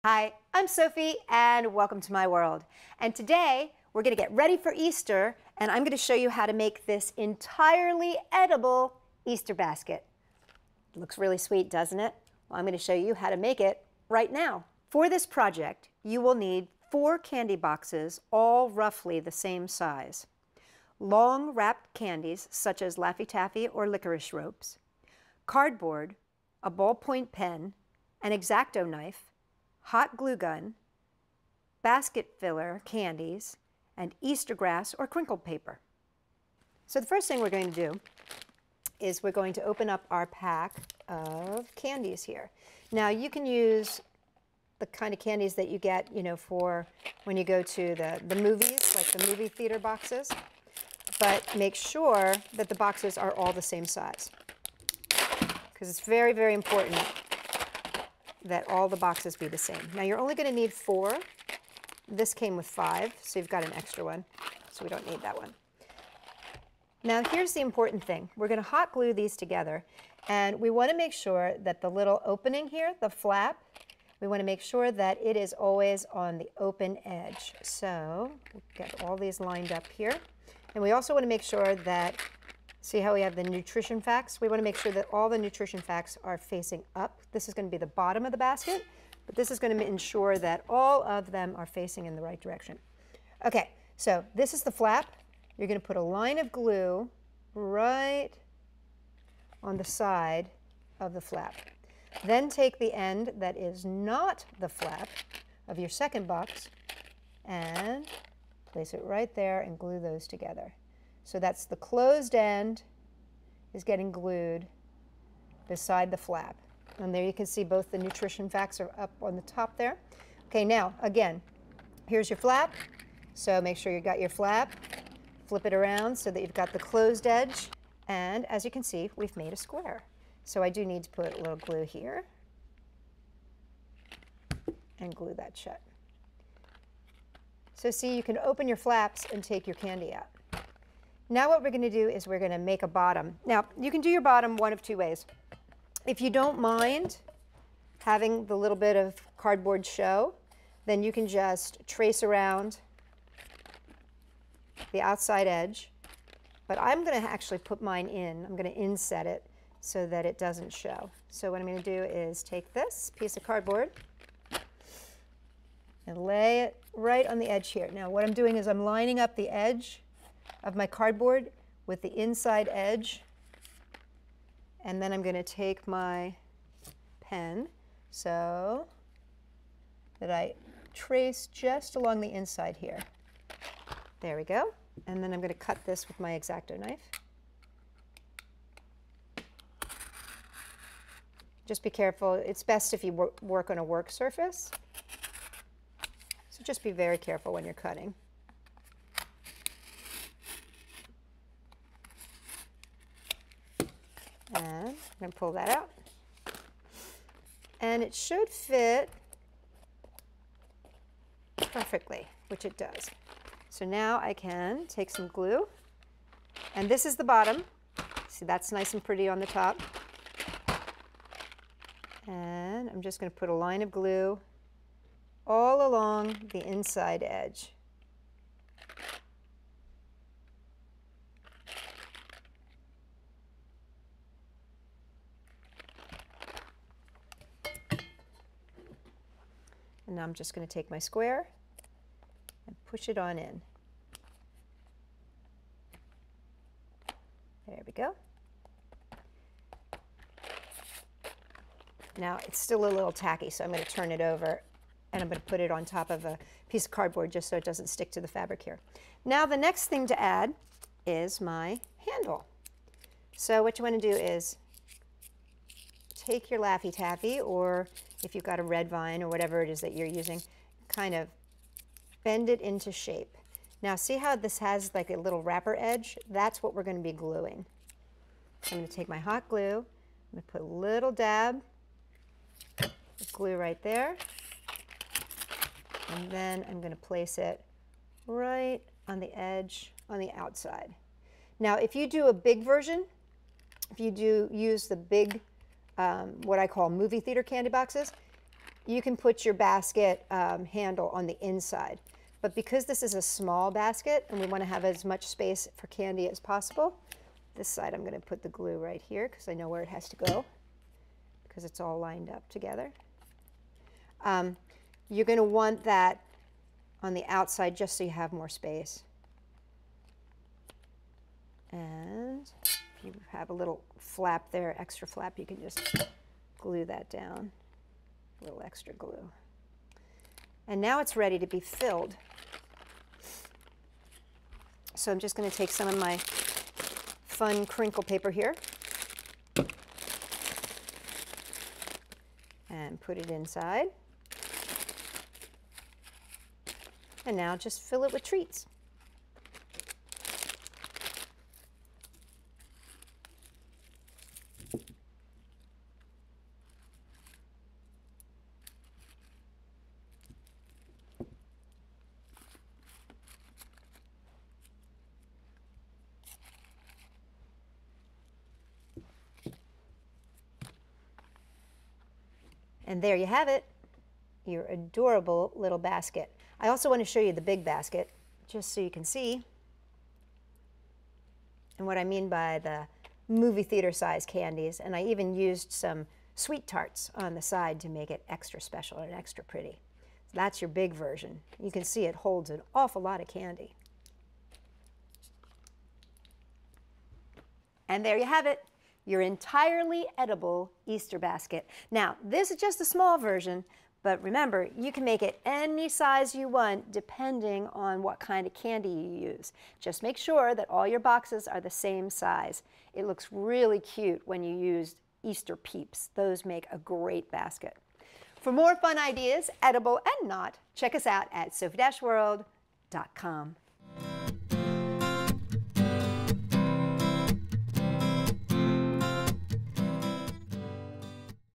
Hi, I'm Sophie and welcome to my world. And today we're going to get ready for Easter and I'm going to show you how to make this entirely edible Easter basket. It looks really sweet, doesn't it? Well, I'm going to show you how to make it right now. For this project, you will need 4 candy boxes, all roughly the same size. Long wrapped candies such as Laffy Taffy or licorice ropes, cardboard, a ballpoint pen, an X-Acto knife, hot glue gun, basket filler candies, and Easter grass or crinkled paper. So the first thing we're going to do is we're going to open up our pack of candies here. Now you can use the kind of candies that you get, for when you go to the movies, like the movie theater boxes, but make sure that the boxes are all the same size, because it's very, very important that all the boxes be the same. Now you're only going to need 4. This came with 5, so you've got an extra one, so we don't need that one. Now here's the important thing. We're going to hot glue these together, and we want to make sure that the little opening here, the flap, we want to make sure that it is always on the open edge. So we'll get all these lined up here. And we also want to make sure that, see how we have the nutrition facts? We want to make sure that all the nutrition facts are facing up. This is going to be the bottom of the basket, but this is going to ensure that all of them are facing in the right direction. Okay, so this is the flap. You're going to put a line of glue right on the side of the flap. Then take the end that is not the flap of your second box and place it right there and glue those together. So that's the closed end is getting glued beside the flap. And there you can see both the nutrition facts are up on the top there. Okay, now again, here's your flap. So make sure you got your flap. Flip it around so that you've got the closed edge. And as you can see, we've made a square. So I do need to put a little glue here and glue that shut. So see, you can open your flaps and take your candy out. Now what we're going to do is we're going to make a bottom. Now you can do your bottom one of 2 ways. If you don't mind having the little bit of cardboard show, then you can just trace around the outside edge. But I'm going to actually put mine in. I'm going to inset it so that it doesn't show. So what I'm going to do is take this piece of cardboard and lay it right on the edge here. Now what I'm doing is I'm lining up the edge of my cardboard with the inside edge, and then I'm going to take my pen so that I trace just along the inside here. There we go. And then I'm going to cut this with my X-Acto knife. Just be careful. It's best if you work on a work surface. So just be very careful when you're cutting. And I'm going to pull that out. And it should fit perfectly, which it does. So now I can take some glue. And this is the bottom. See, that's nice and pretty on the top. And I'm just going to put a line of glue all along the inside edge. And now I'm just going to take my square and push it on in. There we go. Now it's still a little tacky, so I'm going to turn it over and I'm going to put it on top of a piece of cardboard just so it doesn't stick to the fabric here. Now the next thing to add is my handle. So what you want to do is take your Laffy Taffy, or if you've got a red vine or whatever it is that you're using, kind of bend it into shape. Now see how this has like a little wrapper edge? That's what we're going to be gluing. So I'm going to take my hot glue, I'm going to put a little dab of glue right there, and then I'm going to place it right on the edge on the outside. Now if you do a big version, if you do use the big what I call movie theater candy boxes, you can put your basket handle on the inside. But because this is a small basket and we want to have as much space for candy as possible, this side I'm going to put the glue right here because I know where it has to go because it's all lined up together. You're going to want that on the outside just so you have more space. And if you have a little flap there, extra flap, you can just glue that down. A little extra glue. And now it's ready to be filled. So I'm just going to take some of my fun crinkle paper here and put it inside. And now just fill it with treats. And there you have it, your adorable little basket. I also want to show you the big basket, just so you can see. And what I mean by the movie theater size candies. And I even used some sweet tarts on the side to make it extra special and extra pretty. So that's your big version. You can see it holds an awful lot of candy. And there you have it, your entirely edible Easter basket. Now, this is just a small version, but remember, you can make it any size you want depending on what kind of candy you use. Just make sure that all your boxes are the same size. It looks really cute when you use Easter peeps. Those make a great basket. For more fun ideas, edible and not, check us out at Sophie-World.com.